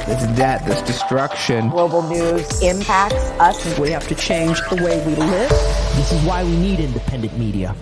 There's death, there's destruction. Global news impacts us. We have to change the way we live. This is why we need independent media.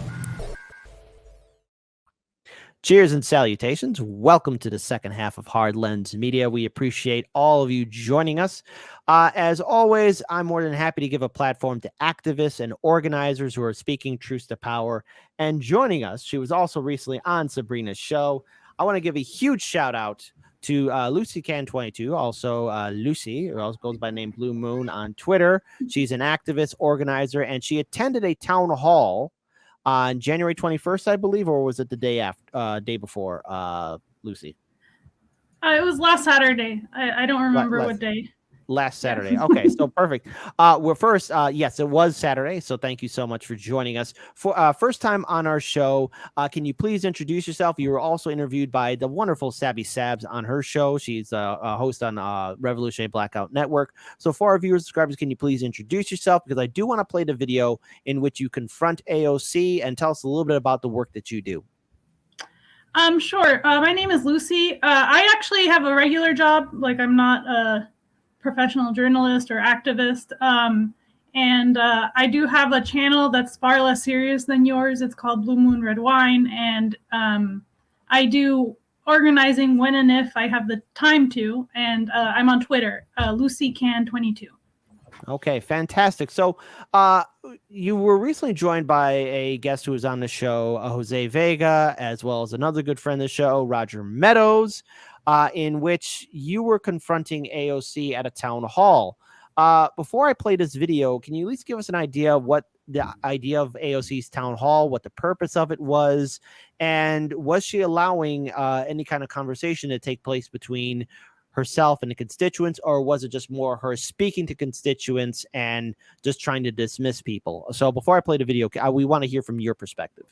Cheers and salutations. Welcome to the second half of Hard Lens Media. We appreciate all of you joining us. As always, I'm more than happy to give a platform to activists and organizers who are speaking truth to power. And joining us, she was also recently on Sabrina's show. I want to give a huge shout out to Lucy Can22, also Lucy, who also goes by the name Blue Moon on Twitter. She's an activist, organizer, and she attended a town hall on January 21st, I believe, or was it the day after, day before, Lucy? It was last Saturday. I don't remember what day. Last Saturday. Okay, so perfect. Well, first, yes, it was Saturday. So thank you so much for joining us. For first time on our show, can you please introduce yourself? You were also interviewed by the wonderful Sabby Sabs on her show. She's a host on Revolutionary Blackout Network. So for our viewers and subscribers, can you please introduce yourself? Because I do want to play the video in which you confront AOC and tell us a little bit about the work that you do. Sure. My name is Lucy. I actually have a regular job. Like, I'm not a professional journalist or activist. And I do have a channel that's far less serious than yours. It's called Blue Moon Red Wine. And I do organizing when and if I have the time to. And I'm on Twitter, LucyCan22. Okay, fantastic. So you were recently joined by a guest who was on the show, Jose Vega, as well as another good friend of the show, Roger Meadows, in which you were confronting AOC at a town hall. Before I play this video, can you at least give us an idea of what the idea of AOC's town hall, what the purpose of it was, and was she allowing any kind of conversation to take place between herself and the constituents, or was it just more her speaking to constituents and just trying to dismiss people? So before I play the video, we want to hear from your perspective.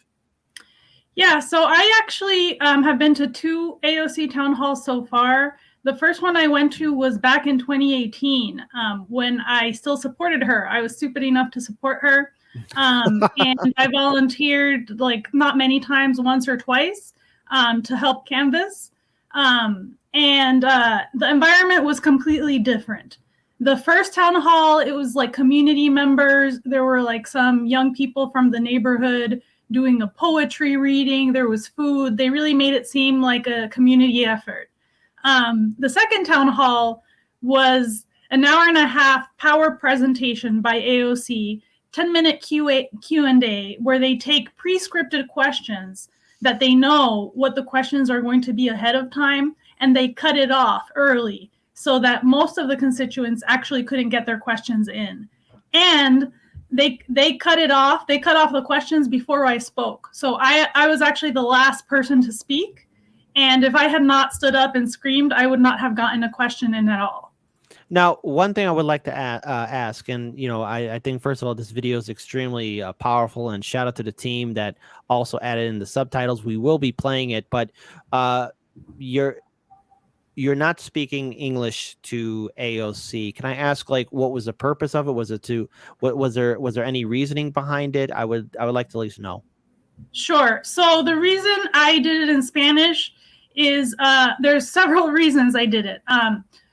Yeah, so I actually have been to 2 AOC town halls so far. The first one I went to was back in 2018 when I still supported her. I was stupid enough to support her. And I volunteered like not many times, once or twice, to help canvass. And the environment was completely different. The first town hall, it was like community members. There were like some young people from the neighborhood doing a poetry reading. There was food. They really made it seem like a community effort. The second town hall was an hour and a half power presentation by AOC, 10-minute Q&A, where they take pre-scripted questions that they know what the questions are going to be ahead of time, and they cut it off early so that most of the constituents actually couldn't get their questions in. And they cut it off. They cut off the questions before I spoke. So I was actually the last person to speak. And if I had not stood up and screamed, I would not have gotten a question in at all. Now, one thing I would like to ask, and I think first of all, this video is extremely powerful, and shout out to the team that also added in the subtitles. We will be playing it, but you're not speaking English to AOC. Can I ask, like, what was the purpose of it? Was it was there any reasoning behind it? I would like to at least know. Sure. So the reason I did it in Spanish is there's several reasons I did it.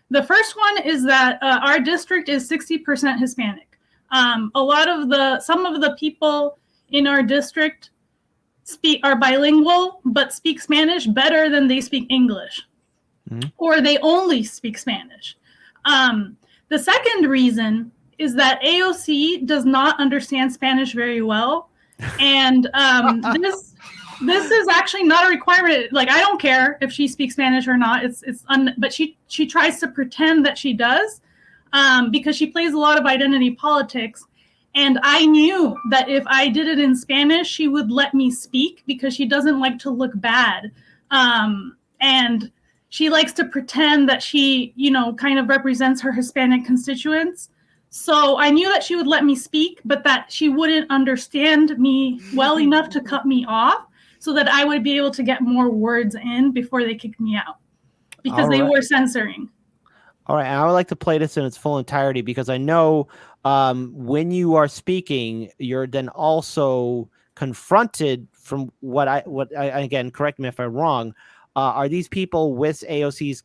The first one is that our district is 60% Hispanic. Some of the people in our district are bilingual, but speak Spanish better than they speak English. Or they only speak Spanish. The second reason is that AOC does not understand Spanish very well. And this is actually not a requirement. Like, I don't care if she speaks Spanish or not. But she tries to pretend that she does because she plays a lot of identity politics. And I knew that if I did it in Spanish, she would let me speak because she doesn't like to look bad. And she likes to pretend that she, kind of represents her Hispanic constituents. So I knew that she would let me speak, but that she wouldn't understand me well enough to cut me off so that I would be able to get more words in before they kicked me out because they were censoring. All right. I would like to play this in its full entirety because I know when you are speaking, you're then also confronted from what I again, correct me if I'm wrong, are these people with AOC's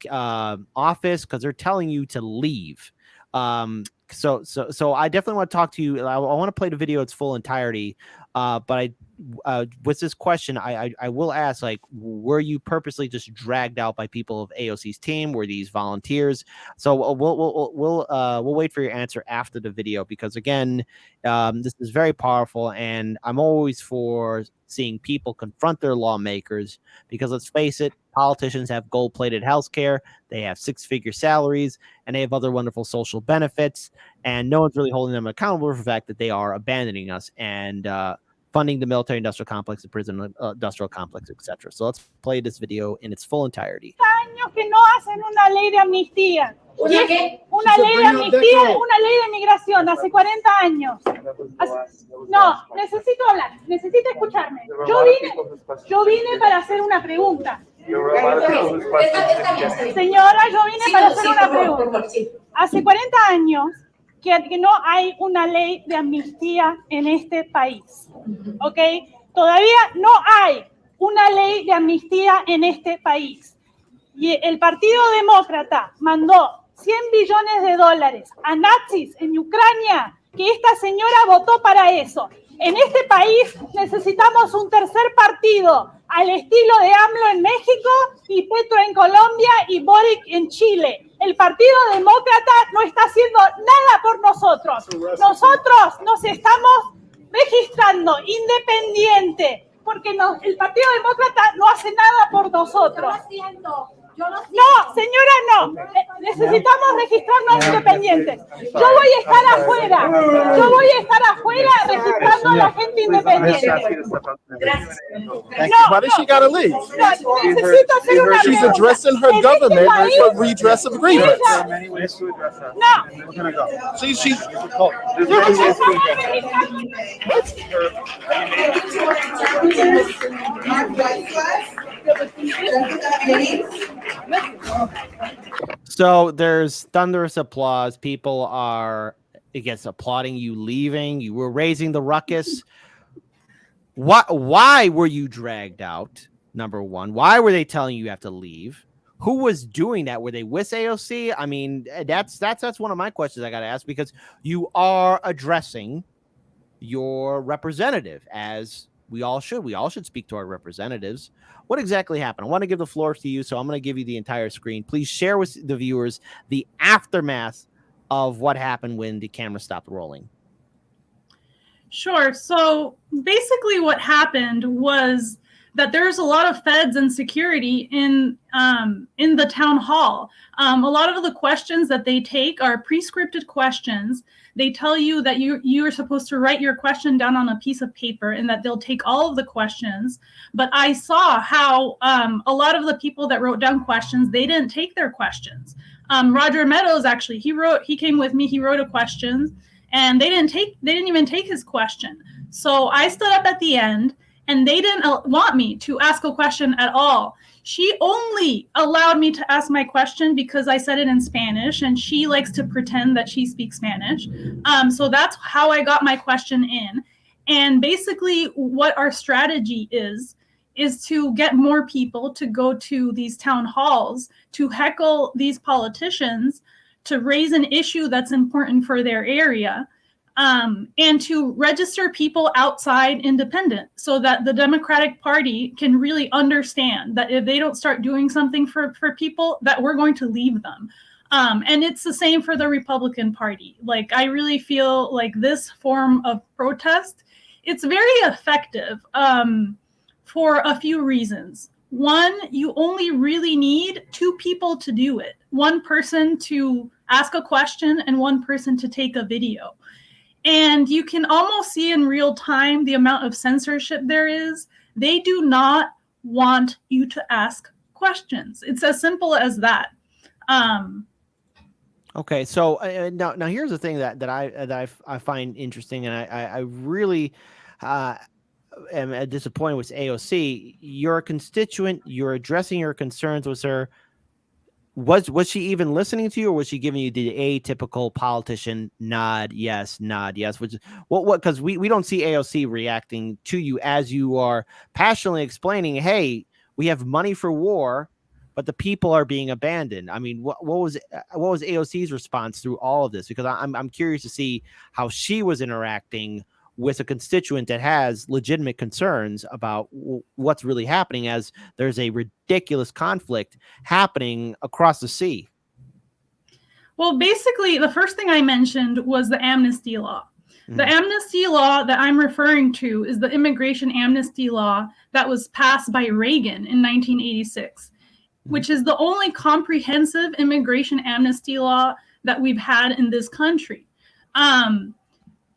office? Because they're telling you to leave. So I definitely want to talk to you. I want to play the video its full entirety. But with this question, I will ask, like, were you purposely just dragged out by people of AOC's team? Were these volunteers? So we'll wait for your answer after the video, because again, this is very powerful, and I'm always for seeing people confront their lawmakers, because let's face it, politicians have gold-plated healthcare, they have six-figure salaries, and they have other wonderful social benefits, and no one's really holding them accountable for the fact that they are abandoning us and funding the military-industrial complex, the prison-industrial complex, etc. So let's play this video in its full entirety. Años que no hacen una ley de amnistía. ¿Una qué? Una ley de amnistía, una ley de migración, hace 40 años. No, necesito hablar, necesito escucharme. Yo vine para hacer una pregunta. Señora, yo vine para hacer una pregunta. Hace 40 años que no hay una ley de amnistía en este país, ¿ok? Todavía no hay una ley de amnistía en este país. Y el Partido Demócrata mandó $100 billones a nazis en Ucrania, que esta señora votó para eso. En este país necesitamos un tercer partido, al estilo de AMLO en México y Petro en Colombia y Boric en Chile. El Partido Demócrata no está haciendo nada por nosotros. Nosotros nos estamos registrando independiente, porque el Partido Demócrata no hace nada por nosotros. No, señora, no. Necesitamos registrarnos independientes. Yo voy a estar afuera. Yo voy a estar afuera registrando a la gente independiente. No, why does she gotta leave? No, necesito hacer una She's pregunta. addressing her government for redress of grievance. No. She's So there's thunderous applause. People are, I guess, applauding you leaving. You were raising the ruckus. Why were you dragged out? Number one, why were they telling you have to leave? Who was doing that? Were they with AOC? I mean, that's one of my questions I got to ask, because you are addressing your representative, as we all should. We all should speak to our representatives. What exactly happened? I want to give the floor to you, so I'm going to give you the entire screen. Please share with the viewers the aftermath of what happened when the camera stopped rolling. Sure. So basically what happened was that there's a lot of feds and security in the town hall. A lot of the questions that they take are pre-scripted questions. They tell you that you are supposed to write your question down on a piece of paper, and that they'll take all of the questions. But I saw how a lot of the people that wrote down questions, they didn't take their questions. Roger Meadows, actually, he came with me, he wrote a question, and they didn't even take his question. So I stood up at the end, and they didn't want me to ask a question at all. She only allowed me to ask my question because I said it in Spanish, and she likes to pretend that she speaks Spanish. So that's how I got my question in. And basically what our strategy is to get more people to go to these town halls, to heckle these politicians, to raise an issue that's important for their area, and to register people outside independent, so that the Democratic Party can really understand that if they don't start doing something for people, that we're going to leave them. And it's the same for the Republican Party. Like, I really feel like this form of protest, it's very effective for a few reasons. One, you only really need two people to do it. One person to ask a question and one person to take a video. And you can almost see in real time the amount of censorship there is. They do not want you to ask questions. It's as simple as that. Okay, so now here's the thing that I find interesting, and I really am disappointed with AOC. You're a constituent. You're addressing your concerns with her. Was she even listening to you, or was she giving you the atypical politician nod yes, which is what because we don't see AOC reacting to you as you are passionately explaining, hey, we have money for war, but the people are being abandoned. I mean, what was AOC's response through all of this? Because I'm curious to see how she was interacting with a constituent that has legitimate concerns about what's really happening, as there's a ridiculous conflict happening across the sea. Well, basically, the first thing I mentioned was the amnesty law. The amnesty law that I'm referring to is the immigration amnesty law that was passed by Reagan in 1986, which is the only comprehensive immigration amnesty law that we've had in this country.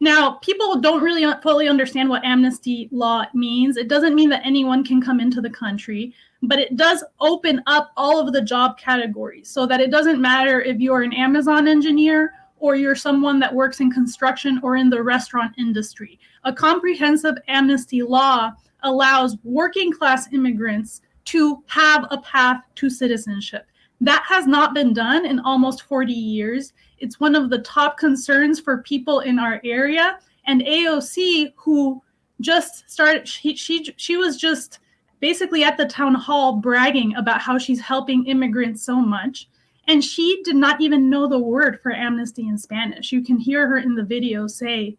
Now, people don't really fully understand what amnesty law means. It doesn't mean that anyone can come into the country, but it does open up all of the job categories so that it doesn't matter if you're an Amazon engineer or you're someone that works in construction or in the restaurant industry. A comprehensive amnesty law allows working class immigrants to have a path to citizenship. That has not been done in almost 40 years. It's one of the top concerns for people in our area. And AOC, who just started, she was just basically at the town hall bragging about how she's helping immigrants so much. And she did not even know the word for amnesty in Spanish. You can hear her in the video say,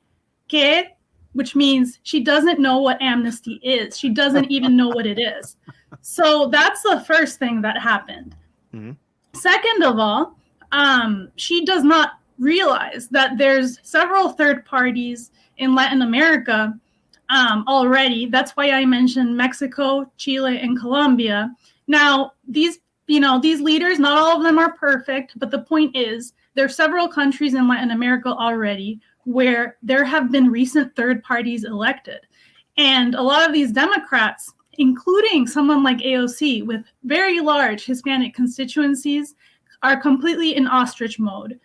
¿qué? Which means she doesn't know what amnesty is. She doesn't even know what it is. So that's the first thing that happened. Mm-hmm. Second of all, she does not realize that there's several third parties in Latin America already. That's why I mentioned Mexico, Chile, and Colombia. Now, these leaders, not all of them are perfect, but the point is there are several countries in Latin America already where there have been recent third parties elected. And a lot of these Democrats, including someone like AOC with very large Hispanic constituencies, are completely in ostrich mode.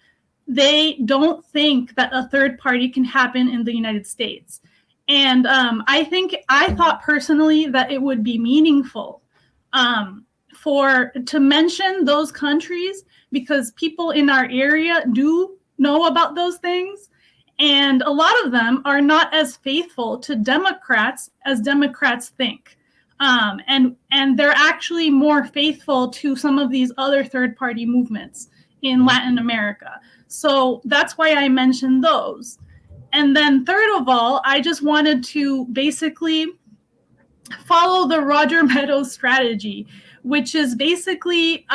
They don't think that a third party can happen in the United States. And I thought personally that it would be meaningful to mention those countries, because people in our area do know about those things. And a lot of them are not as faithful to Democrats as Democrats think. And they're actually more faithful to some of these other third-party movements in Latin America. So that's why I mentioned those. And then third of all, I just wanted to basically follow the Roger Meadows strategy, which is basically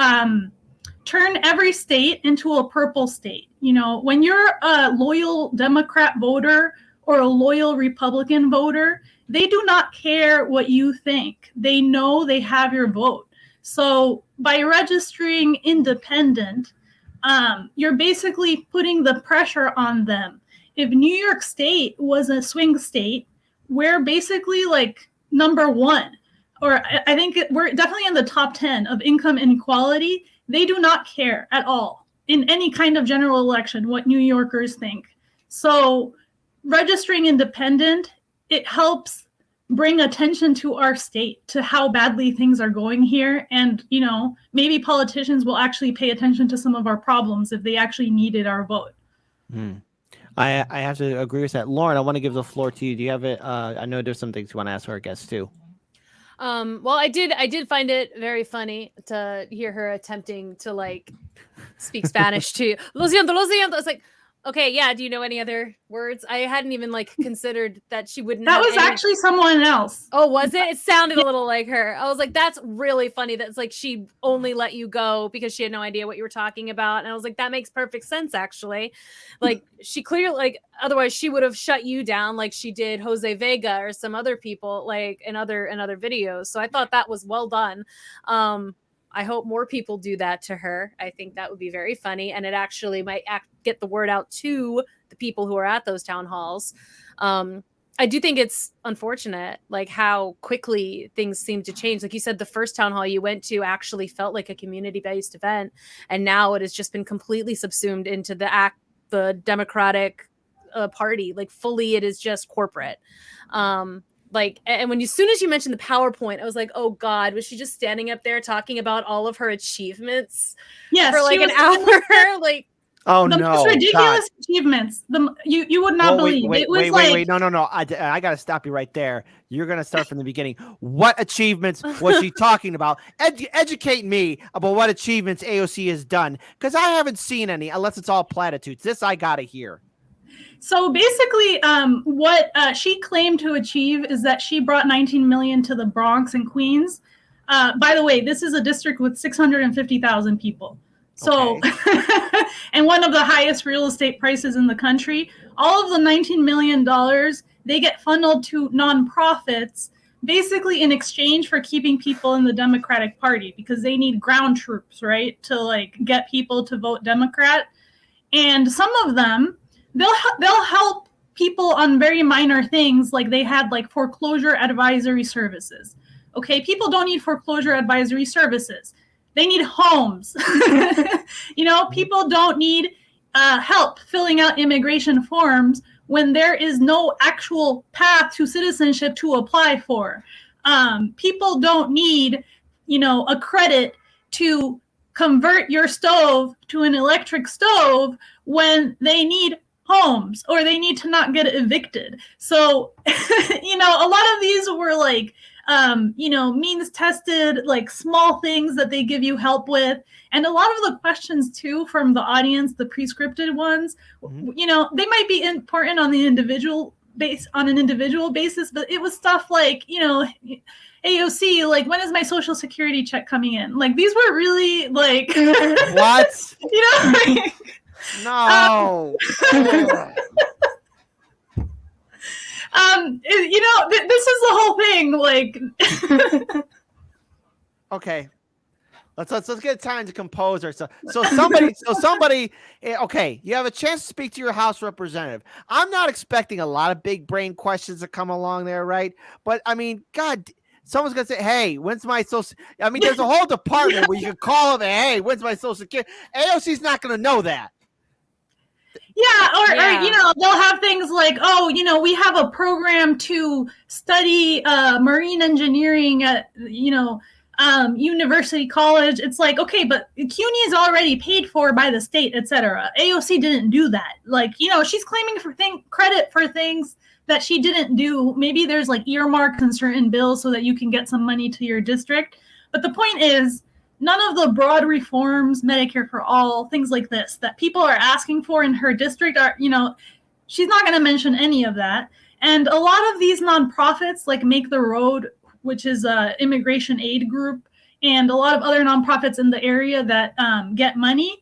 turn every state into a purple state. You know, when you're a loyal Democrat voter or a loyal Republican voter, they do not care what you think. They know they have your vote. So by registering independent, you're basically putting the pressure on them. If New York State was a swing state, we're basically like number one, or I think we're definitely in the top 10 of income inequality. They do not care at all in any kind of general election what New Yorkers think. So registering independent, it helps bring attention to our state, to how badly things are going here. And, you know, maybe politicians will actually pay attention to some of our problems if they actually needed our vote. I have to agree with that. Lauren, I want to give the floor to you. Do you have it? I know there's some things you want to ask our guests too. Well, I did find it very funny to hear her attempting to like speak Spanish to lo siento. It's like, okay, yeah. Do you know any other words? I hadn't even like considered that she wouldn't. That was actually someone else. Oh, was it? It sounded a little like her. I was like, that's really funny. That's like she only let you go because she had no idea what you were talking about. And I was like, that makes perfect sense, actually. Like she clearly, like, otherwise she would have shut you down like she did Jose Vega or some other people, like in other videos. So I thought that was well done. I hope more people do that to her. I think that would be very funny. And it actually might get the word out to the people who are at those town halls. I do think it's unfortunate, like how quickly things seem to change. Like you said, the first town hall you went to actually felt like a community-based event. And now it has just been completely subsumed into the Democratic Party. Like fully, it is just corporate. Like, and as soon as you mentioned the PowerPoint, I was like, oh God, was she just standing up there talking about all of her achievements for like an hour? Like, Oh The no! most ridiculous God. achievements. You would not believe. It was Wait! No! I got to stop you right there. You're gonna start from the beginning. What achievements was she talking about? Educate me about what achievements AOC has done, because I haven't seen any, unless it's all platitudes. This I gotta hear. So basically, what she claimed to achieve is that she brought 19 million to the Bronx and Queens. By the way, this is a district with 650,000 people. So, okay. And one of the highest real estate prices in the country. All of the $19 million, they get funneled to nonprofits, basically in exchange for keeping people in the Democratic Party, because they need ground troops, right, to like get people to vote Democrat. And some of them, they'll help people on very minor things, like they had like foreclosure advisory services. Okay, people don't need foreclosure advisory services. They need homes. People don't need help filling out immigration forms when there is no actual path to citizenship to apply for. People don't need, a credit to convert your stove to an electric stove when they need homes or they need to not get evicted. So, a lot of these were like, means tested, like small things that they give you help with. And a lot of the questions too from the audience, the pre-scripted ones, they might be important on an individual basis, but it was stuff like, AOC, like, when is my social security check coming in? Like, these were really like what? Like, no. This is the whole thing. Like, okay, let's get time to compose ourselves. So somebody. Okay, you have a chance to speak to your House representative. I'm not expecting a lot of big brain questions to come along there, right? But I mean, God. Someone's gonna say, "Hey, when's my social?" I mean, there's a whole department where you can call them and, "Hey, when's my social security?" AOC's not gonna know that. Yeah, or they'll have things like, "Oh, we have a program to study marine engineering at University College." It's like, okay, but CUNY is already paid for by the state, etc. AOC didn't do that. Like, she's claiming for credit for things that she didn't do. Maybe there's like earmarks in certain bills so that you can get some money to your district. But the point is, none of the broad reforms, Medicare for all, things like this, that people are asking for in her district are, she's not going to mention any of that. And a lot of these nonprofits like Make the Road, which is an immigration aid group, and a lot of other nonprofits in the area that get money,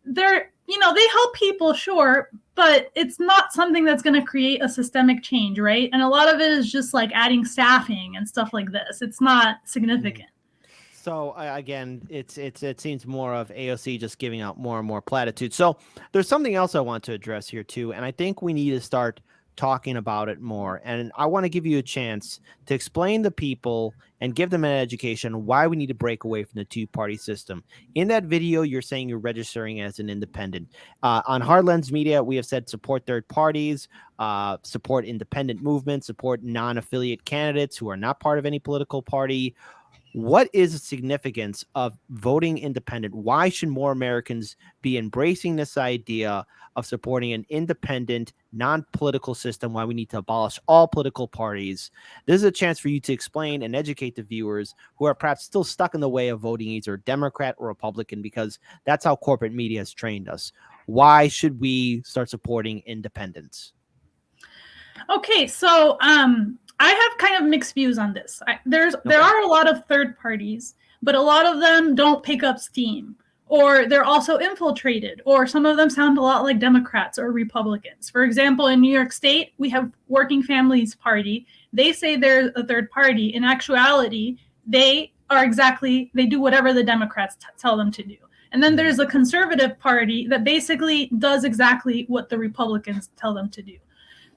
they help people, sure, but it's not something that's going to create a systemic change, right? And a lot of it is just like adding staffing and stuff like this. It's not significant. So again, it seems more of AOC just giving out more and more platitudes. So there's something else I want to address here too, and I think we need to start talking about it more. And I want to give you a chance to explain to people and give them an education why we need to break away from the two-party system. In that video, you're saying you're registering as an independent. On Hard Lens Media, we have said support third parties, support independent movements, support non-affiliate candidates who are not part of any political party. What is the significance of voting independent? Why should more Americans be embracing this idea of supporting an independent, non-political system? Why we need to abolish all political parties? This is a chance for you to explain and educate the viewers who are perhaps still stuck in the way of voting either Democrat or Republican, because that's how corporate media has trained us. Why should we start supporting independence? Okay, so I have kind of mixed views on this. There are a lot of third parties, but a lot of them don't pick up steam, or they're also infiltrated, or some of them sound a lot like Democrats or Republicans. For example, in New York State, we have Working Families Party. They say they're a third party. In actuality, they do whatever the Democrats tell them to do. And then there's a conservative party that basically does exactly what the Republicans tell them to do.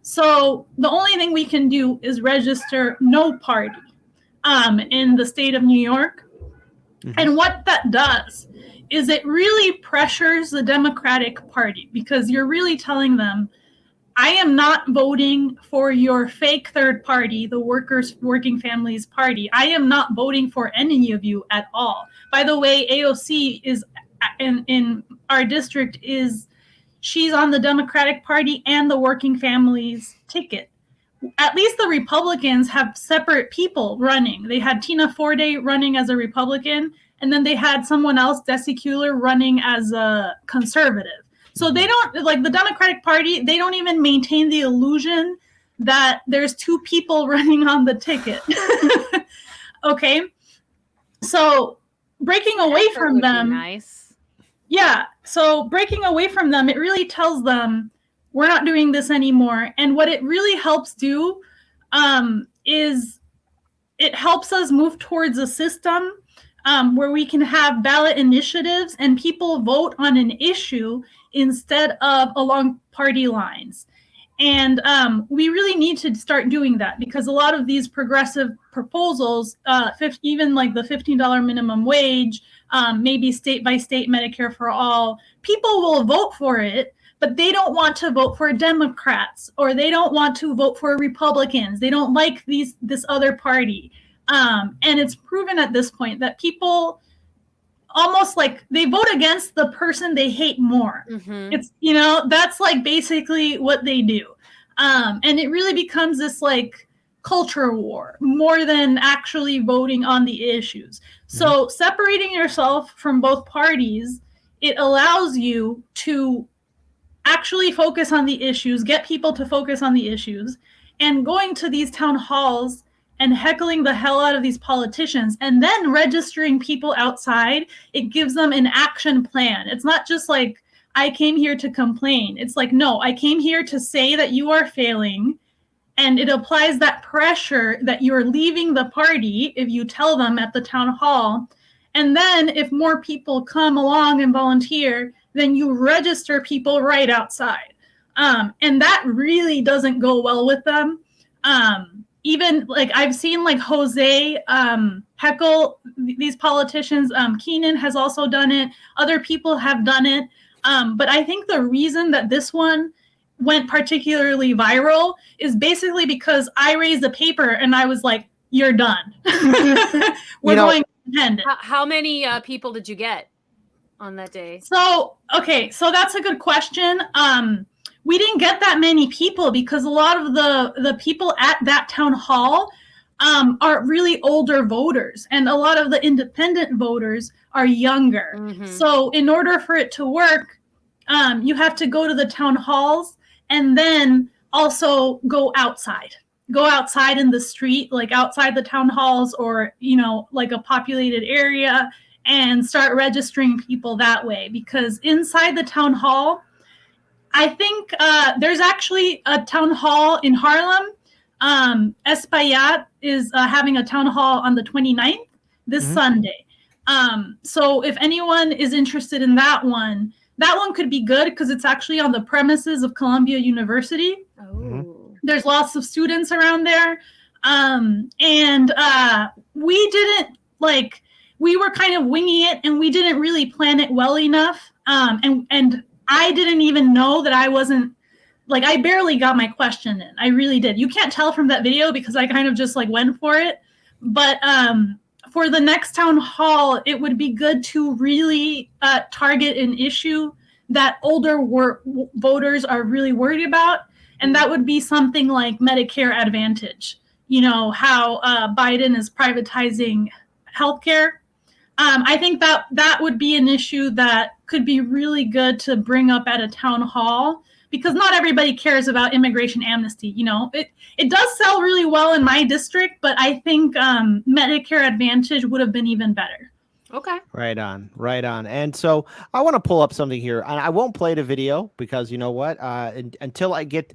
So the only thing we can do is register no party in the state of New York. Mm-hmm. And what that does is it really pressures the Democratic Party, because you're really telling them, I am not voting for your fake third party, the Working Families Party. I am not voting for any of you at all. By the way, AOC is in our district is she's on the Democratic Party and the working families ticket. At least the Republicans have separate people running. They had Tina Forte running as a Republican, and then they had someone else, Desi Kuhler, running as a conservative. So they don't, like the Democratic Party, they don't even maintain the illusion that there's two people running on the ticket. Okay. So breaking away from them. Nice. Yeah. So breaking away from them, it really tells them we're not doing this anymore. And what it really helps do is it helps us move towards a system where we can have ballot initiatives and people vote on an issue instead of along party lines. And we really need to start doing that because a lot of these progressive proposals, even like the $15 minimum wage, maybe state by state Medicare for all, people will vote for it, but they don't want to vote for Democrats or they don't want to vote for Republicans. They don't like this other party. And it's proven at this point that people almost like they vote against the person they hate more. Mm-hmm. It's, that's like basically what they do. And it really becomes this like culture war more than actually voting on the issues. So separating yourself from both parties, it allows you to actually focus on the issues, get people to focus on the issues, and going to these town halls and heckling the hell out of these politicians and then registering people outside, it gives them an action plan. It's not just like, I came here to complain. It's like, no, I came here to say that you are failing. And it applies that pressure that you're leaving the party if you tell them at the town hall. And then if more people come along and volunteer, then you register people right outside. And that really doesn't go well with them. Even like I've seen like Jose heckle these politicians. Keenan has also done it. Other people have done it. But I think the reason that this one went particularly viral is basically because I raised a paper and I was like, you're done. We're going independent. How many people did you get on that day? So that's a good question. We didn't get that many people because a lot of the people at that town hall are really older voters, and a lot of the independent voters are younger. Mm-hmm. So in order for it to work, you have to go to the town halls and then also go outside in the street, like outside the town halls or, like a populated area, and start registering people that way. Because inside the town hall, I think there's actually a town hall in Harlem. Espaillat is having a town hall on the 29th this Sunday. So if anyone is interested in that one could be good because it's actually on the premises of Columbia University. Oh. There's lots of students around there. And we didn't we were kind of winging it and we didn't really plan it well enough. And I didn't even know that I wasn't I barely got my question in. I really did. You can't tell from that video because I kind of just went for it. But for the next town hall, it would be good to really target an issue that older voters are really worried about. And that would be something like Medicare Advantage. How Biden is privatizing healthcare. I think that would be an issue that could be really good to bring up at a town hall because not everybody cares about immigration amnesty. It does sell really well in my district, but I think Medicare Advantage would have been even better. Okay. Right on. And so I want to pull up something here. I won't play the video because you know what? Until I get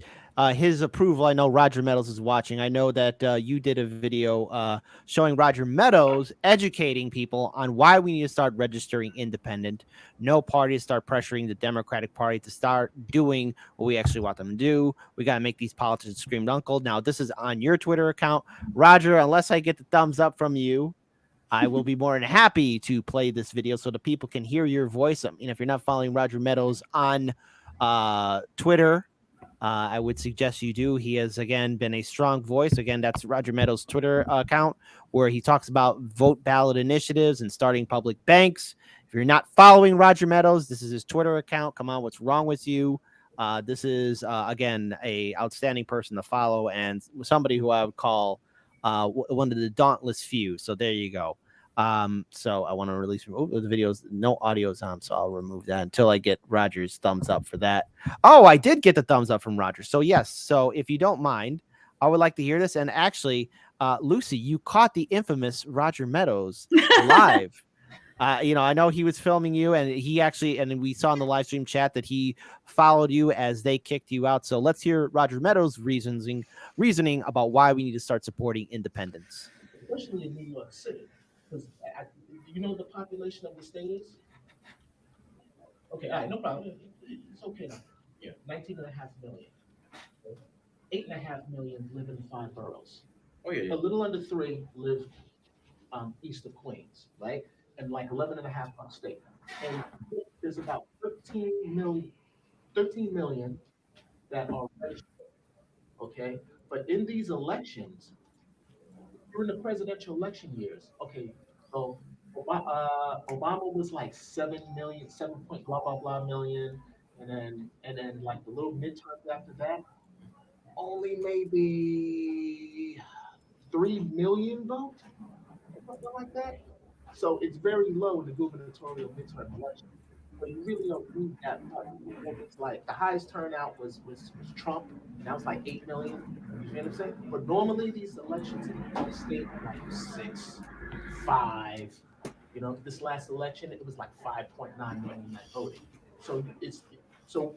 his approval, I know Roger Meadows is watching. I know that you did a video showing Roger Meadows educating people on why we need to start registering independent. No party to start pressuring the Democratic Party to start doing what we actually want them to do. We got to make these politicians scream uncle. Now, this is on your Twitter account. Roger, unless I get the thumbs up from you, I will be more than happy to play this video so the people can hear your voice. If you're not following Roger Meadows on Twitter, I would suggest you do. He has, again, been a strong voice. Again, that's Roger Meadows' Twitter account where he talks about vote ballot initiatives and starting public banks. If If you're not following Roger Meadows, this is his Twitter account. Come on, what's wrong with you? This is, again, a outstanding person to follow and somebody who I would call one of the dauntless few. So there you go. So I want to release the videos. No audio's on, so I'll remove that until I get Roger's thumbs up for that. Oh, I did get the thumbs up from Roger. So yes. So if you don't mind, I would like to hear this. And actually, Lucy, you caught the infamous Roger Meadows live. I know he was filming you, and he actually, and we saw in the live stream chat that he followed you as they kicked you out. So let's hear Roger Meadows' reasoning about why we need to start supporting independence. Especially in New York City, because you know what the population of the state is? Okay, all right, no problem. It's okay now. Yeah, 19.5 million. 8.5 million live in 5 boroughs. Oh yeah. A little under 3 live east of Queens, right? And like 11.5 upstate. And there's about 13 million that are registered. Okay, but in these elections, during the presidential election years, okay, so Obama was like 7 point blah blah blah million, and then like the little midterms after that, only maybe 3 million votes, something like that. So it's very low in the gubernatorial midterm election. But you really don't need that much. It's like the highest turnout was Trump, and that was like 8 million. You know what I'm saying? But normally these elections in the state are like 6, 5. You know, this last election it was like 5.9 million that voted. So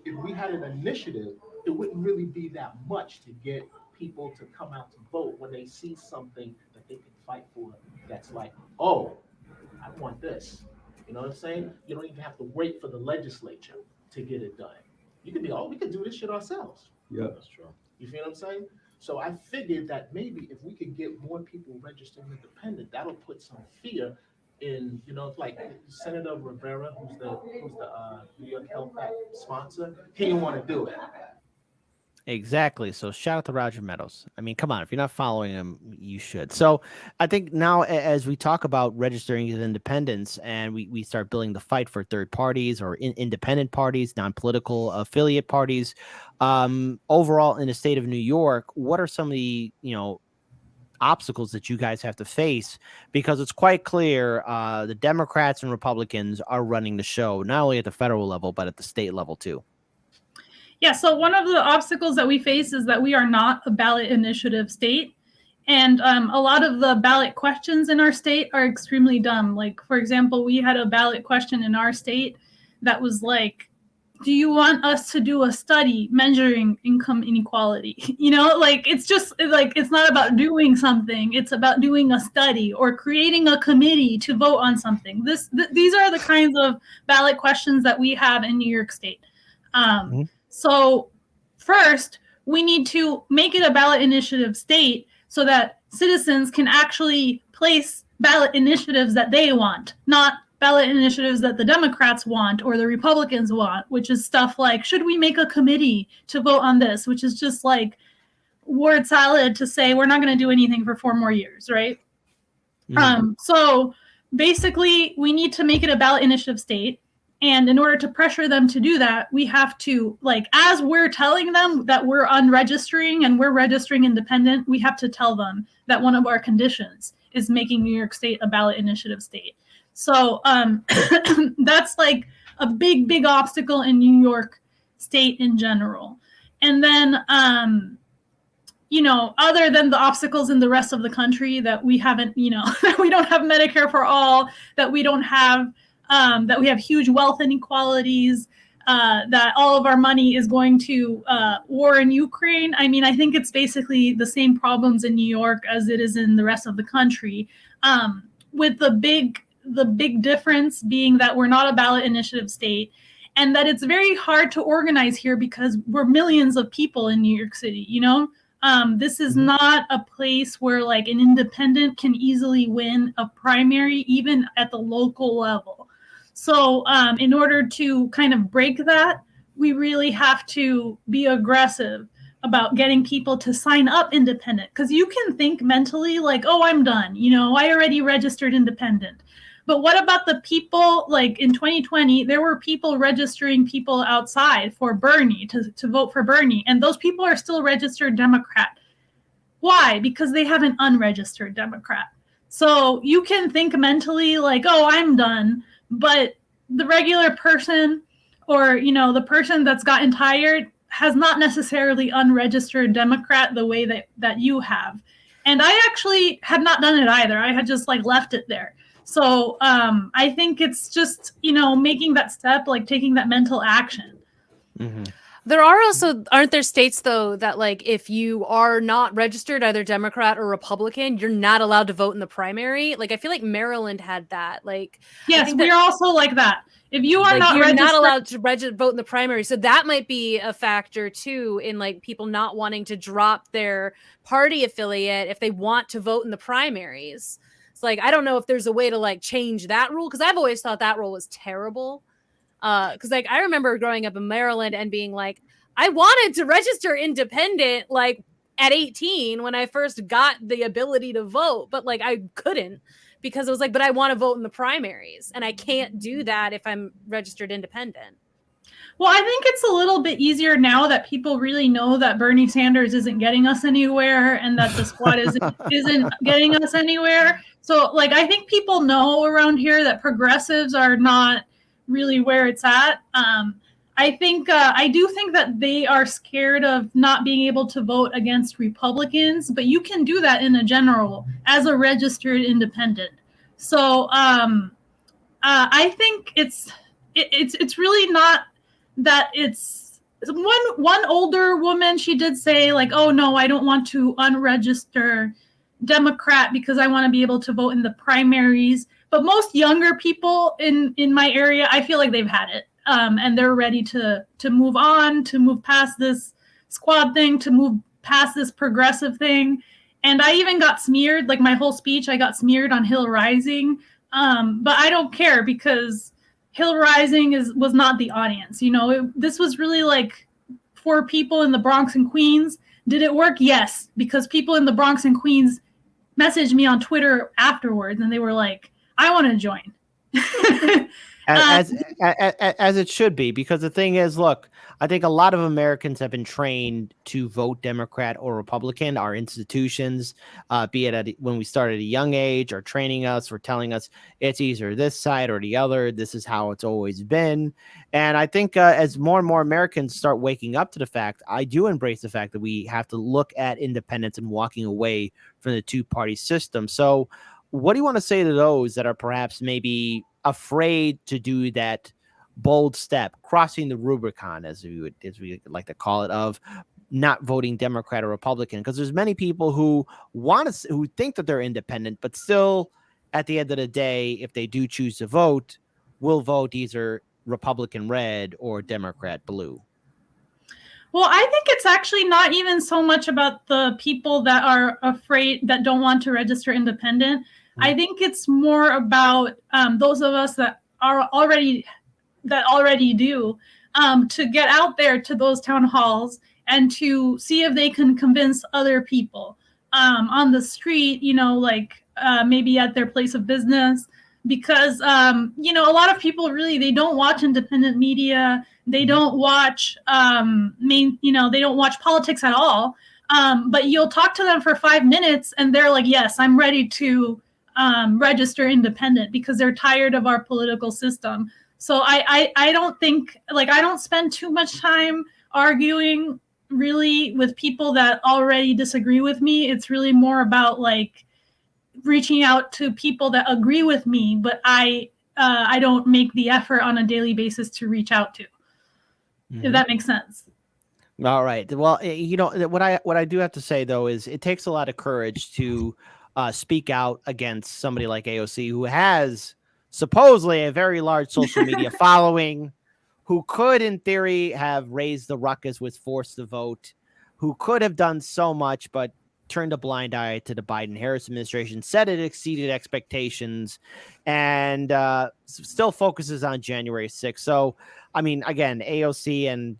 if we had an initiative, it wouldn't really be that much to get people to come out to vote when they see something that they can fight for. That's like, oh, I want this. You know what I'm saying? You don't even have to wait for the legislature to get it done. You can be, oh, we could do this shit ourselves. Yeah, that's true. You feel what I'm saying? So I figured that maybe if we could get more people registered independent, that'll put some fear in, like Senator Rivera, who's the New York Health Act sponsor, he didn't want to do it. Exactly. So shout out to Roger Meadows. I mean, come on, if you're not following him, you should. So I think now as we talk about registering as independents and we start building the fight for third parties or independent parties, non-political affiliate parties, overall in the state of New York, what are some of the, obstacles that you guys have to face? Because it's quite clear the Democrats and Republicans are running the show, not only at the federal level, but at the state level too. Yeah, so one of the obstacles that we face is that we are not a ballot initiative state. And a lot of the ballot questions in our state are extremely dumb. Like, for example, we had a ballot question in our state that was like, do you want us to do a study measuring income inequality? It's just like, it's not about doing something. It's about doing a study or creating a committee to vote on something. These are the kinds of ballot questions that we have in New York State. So first, we need to make it a ballot initiative state so that citizens can actually place ballot initiatives that they want, not ballot initiatives that the Democrats want or the Republicans want, which is stuff like, should we make a committee to vote on this, which is just like word salad to say we're not going to do anything for 4 more years, right? So basically, we need to make it a ballot initiative state. And in order to pressure them to do that, we have to, as we're telling them that we're unregistering and we're registering independent, we have to tell them that one of our conditions is making New York State a ballot initiative state. So that's like a big, big obstacle in New York State in general. And then, other than the obstacles in the rest of the country that we haven't, that we don't have Medicare for all, that we don't have, that we have huge wealth inequalities, that all of our money is going to war in Ukraine. I mean, I think it's basically the same problems in New York as it is in the rest of the country, with the big difference being that we're not a ballot initiative state and that it's very hard to organize here because we're millions of people in New York City, This is not a place where like an independent can easily win a primary, even at the local level. So in order to kind of break that, we really have to be aggressive about getting people to sign up independent. Because you can think mentally like, oh, I'm done. I already registered independent. But what about the people, like in 2020, there were people registering people outside for Bernie, to vote for Bernie. And those people are still registered Democrat. Why? Because they have an unregistered Democrat. So you can think mentally like, oh, I'm done. But the regular person, or, you know, the person that's gotten tired has not necessarily unregistered Democrat the way that you have. And I actually had not done it either. I had just like left it there. So I think it's just, you know, making that step, like taking that mental action. Mm-hmm. There are also, aren't there states though that like if you are not registered either Democrat or Republican, you're not allowed to vote in the primary? Like I feel like Maryland had that. Like yes, we're also like that. If you are not you're registered, not allowed to vote in the primary, so that might be a factor too in like people not wanting to drop their party affiliate if they want to vote in the primaries. It's like I don't know if there's a way to like change that rule because I've always thought that rule was terrible. Because like I remember growing up in Maryland and being like, I wanted to register independent like at 18 when I first got the ability to vote, but like I couldn't because it was like, but I want to vote in the primaries and I can't do that if I'm registered independent. Well, I think it's a little bit easier now that people really know that Bernie Sanders isn't getting us anywhere and that the squad isn't getting us anywhere. So like I think people know around here that progressives are not really where it's at. I do think that they are scared of not being able to vote against Republicans, but you can do that in a general as a registered independent. So I think it's really not that. It's one older woman. She did say like, "Oh no, I don't want to unregister Democrat because I want to be able to vote in the primaries." But most younger people in my area, I feel like they've had it, and they're ready to move on, to move past this squad thing, to move past this progressive thing. And I even got smeared, like my whole speech, I got smeared on Hill Rising. But I don't care because Hill Rising was not the audience. You know, this was really like for people in the Bronx and Queens. Did it work? Yes, because people in the Bronx and Queens messaged me on Twitter afterwards, and they were like, I want to join. as it should be, because the thing is, look, I think a lot of Americans have been trained to vote Democrat or Republican. Our institutions, be it when we started at a young age, are training us or telling us it's either this side or the other. This is how it's always been. And I think as more and more Americans start waking up to the fact, I do embrace the fact that we have to look at independence and walking away from the two-party system. So what do you want to say to those that are perhaps maybe afraid to do that bold step, crossing the Rubicon, as we like to call it, of not voting Democrat or Republican? Because there's many people who who think that they're independent, but still, at the end of the day, if they do choose to vote, will vote either Republican red or Democrat blue. Well, I think it's actually not even so much about the people that are afraid, that don't want to register independent. I think it's more about those of us that already do, to get out there to those town halls and to see if they can convince other people on the street, you know, like maybe at their place of business, because you know, a lot of people really, they don't watch independent media. They don't watch they don't watch politics at all. But you'll talk to them for 5 minutes and they're like, yes, I'm ready to register independent because they're tired of our political system. So I don't think, like, I don't spend too much time arguing really with people that already disagree with me. It's really more about like reaching out to people that agree with me, but I don't make the effort on a daily basis to reach out to. If that makes sense. All right. Well, you know, what I do have to say, though, is it takes a lot of courage to speak out against somebody like AOC, who has supposedly a very large social media following, who could, in theory, have raised the ruckus, was forced to vote, who could have done so much, but turned a blind eye to the Biden-Harris administration, said it exceeded expectations, and still focuses on January 6th. So, I mean, again, AOC and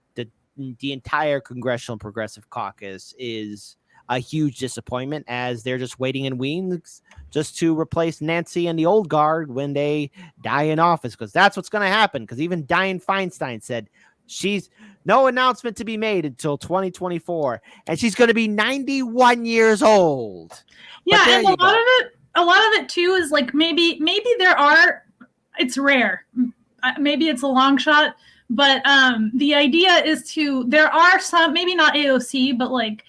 the entire Congressional Progressive Caucus is a huge disappointment, as they're just waiting in wings just to replace Nancy and the old guard when they die in office, because that's what's going to happen. Because even Dianne Feinstein said she's no announcement to be made until 2024, and she's going to be 91 years old. Yeah, and a lot of it too is like maybe there are. It's rare. Maybe it's a long shot, but the idea is there are some, maybe not AOC, but like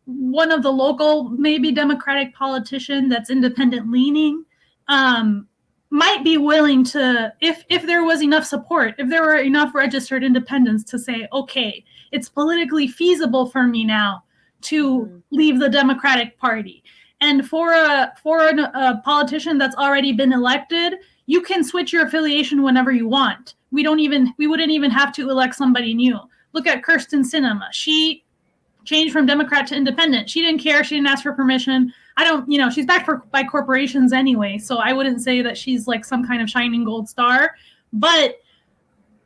one of the local, maybe Democratic politician that's independent leaning, might be willing to, if there was enough support, if there were enough registered independents to say, okay, it's politically feasible for me now to leave the Democratic Party. And for a politician that's already been elected, you can switch your affiliation whenever you want. We wouldn't even have to elect somebody new. Look at Kirsten Sinema. She changed from Democrat to independent. She didn't care. She didn't ask for permission. She's backed by corporations anyway, so I wouldn't say that she's like some kind of shining gold star. But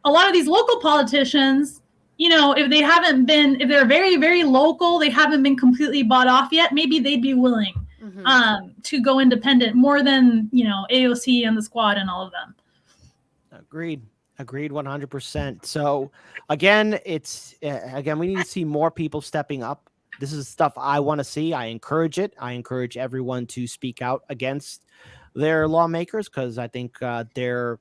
a lot of these local politicians, if they're very, very local, they haven't been completely bought off yet, maybe they'd be willing to go independent more than, AOC and the squad and all of them. Agreed 100%. So again, we need to see more people stepping up. This is stuff I want to see. I encourage it. I encourage everyone to speak out against their lawmakers, because I think they're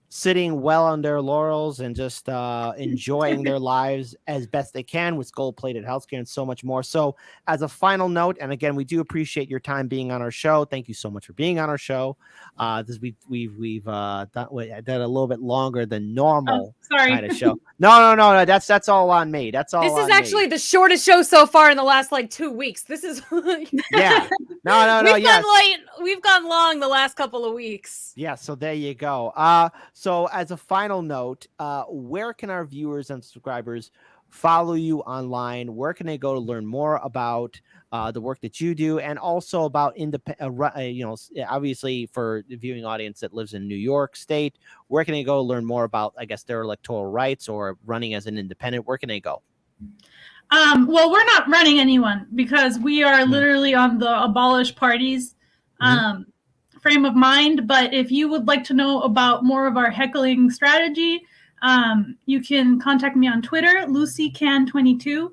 sitting well on their laurels and just enjoying their lives as best they can with gold-plated healthcare and so much more. So as a final note, and again, we do appreciate your time being on our show. Thank you so much for being on our show. We've done a little bit longer than normal kind of show. No, that's all on me. That's all. This is actually the shortest show so far in the last 2 weeks. This is yeah. No. We've gone long the last couple of weeks. Yeah. So there you go. So as a final note, where can our viewers and subscribers follow you online? Where can they go to learn more about the work that you do, and also about obviously for the viewing audience that lives in New York State, where can they go to learn more about, I guess, their electoral rights or running as an independent? Where can they go? Well, we're not running anyone, because we are literally on the abolish parties frame of mind. But if you would like to know about more of our heckling strategy, you can contact me on Twitter, LucyCan22.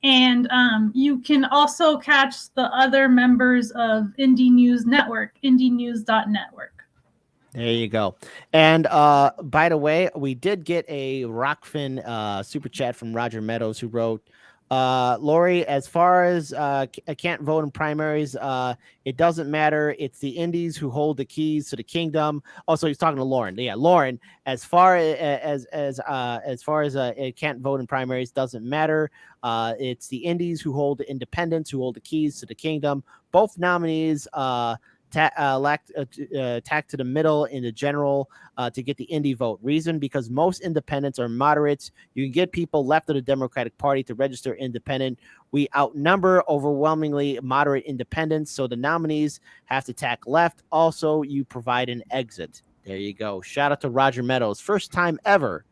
And you can also catch the other members of Indie News Network, indienews.network. There you go. And by the way, we did get a Rockfin super chat from Roger Meadows, who wrote, Lori, as far as I can't vote in primaries, it doesn't matter. It's the indies who hold the keys to the kingdom. Oh, so he's talking to Lauren. Yeah, Lauren, as far as it can't vote in primaries, doesn't matter. It's the indies who hold the independents, who hold the keys to the kingdom. Both nominees tack to the middle in the general to get the indie vote. Reason, because most independents are moderates. You can get people left of the Democratic Party to register independent. We outnumber overwhelmingly moderate independents, so the nominees have to tack left. Also, you provide an exit. There you go. Shout out to Roger Meadows. First time ever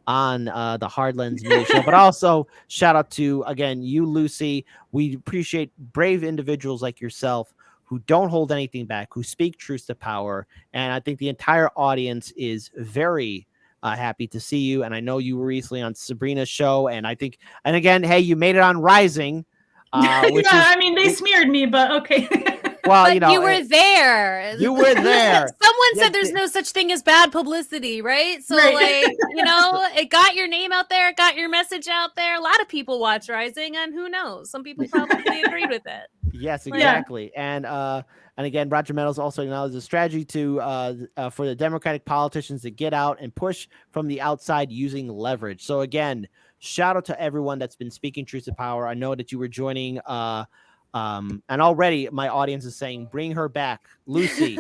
on the Hardlands Media Show. But also shout out to, again, you, Lucy. We appreciate brave individuals like yourself who don't hold anything back, who speak truth to power. And I think the entire audience is very happy to see you. And I know you were recently on Sabrina's show. And I think, and again, hey, you made it on Rising. They smeared me, but okay. Well, but you were there. You were there. Someone said there's no such thing as bad publicity, right? So, it got your name out there, it got your message out there. A lot of people watch Rising, and who knows? Some people probably agreed with it. Yes, exactly. Yeah. And again, Roger Meadows also acknowledges a strategy for the Democratic politicians to get out and push from the outside using leverage. So again, shout out to everyone that's been speaking truth to power. I know that you were joining. And already my audience is saying, bring her back, Lucy.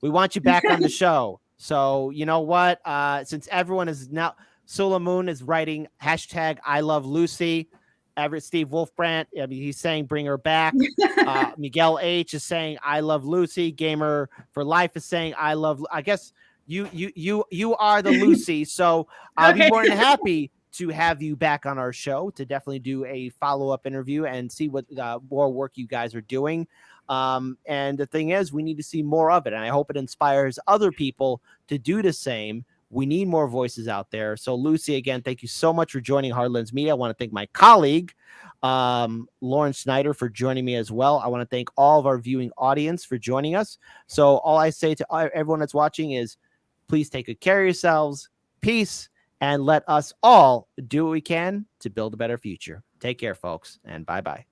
We want you back on the show. So you know what? Since everyone is now, Sula Moon is writing hashtag I love Lucy. Everett Steve Wolfbrandt, he's saying bring her back. Miguel H is saying I love Lucy. Gamer for Life is saying I love. I guess you are the Lucy. So I'll be more than happy to have you back on our show to definitely do a follow-up interview and see what more work you guys are doing. And the thing is, we need to see more of it. And I hope it inspires other people to do the same. We need more voices out there. So Lucy, again, thank you so much for joining Heartlands Media. I want to thank my colleague, Lauren Snyder, for joining me as well. I want to thank all of our viewing audience for joining us. So all I say to everyone that's watching is please take good care of yourselves. Peace. And let us all do what we can to build a better future. Take care, folks, and bye-bye.